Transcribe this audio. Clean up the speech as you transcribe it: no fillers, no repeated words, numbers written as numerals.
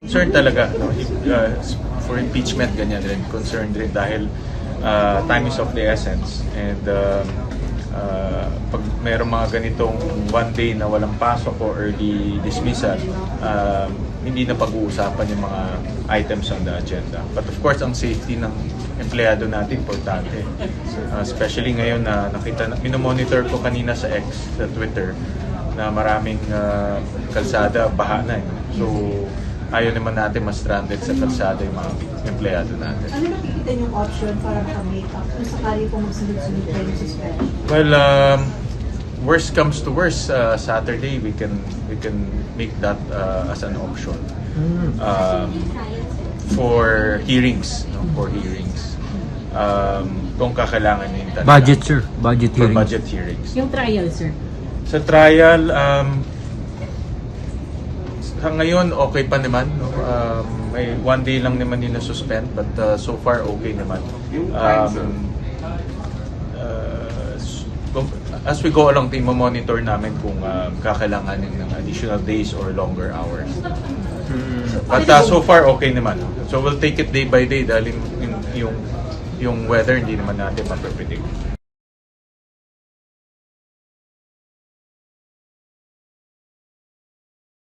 Concerned talaga, no? For impeachment, ganyan rin. Concerned rin dahil time is of the essence. And pag mayroong mga ganitong one day na walang pasok o early dismissal, hindi na pag-uusapan yung mga items on the agenda. But of course, ang safety ng empleyado natin importante. Especially ngayon na minomonitor ko kanina sa X, sa Twitter, na maraming kalsada, baha na. So, ayaw naman natin mas stranded sa kalsada yung mga empleyado natin. Ano nakikita yung option para makamake up kung sakali kung magsunod-sunod kayo yung suspension? Well, worst comes to worst, Saturday we can make that as an option for hearings, no? For hearings. Kung kakailangan yung talaga. Budget, sir. Budget For hearing. budget hearings. Yung trial, sir. Sa trial, ngayon okay pa naman, no? May one day lang naman yung na-suspend, but so far okay naman. As we go along, monitor namin kung kakailanganin ng additional days or longer hours. But so far okay naman. So we'll take it day by day dahil yung weather hindi naman natin mapipredict.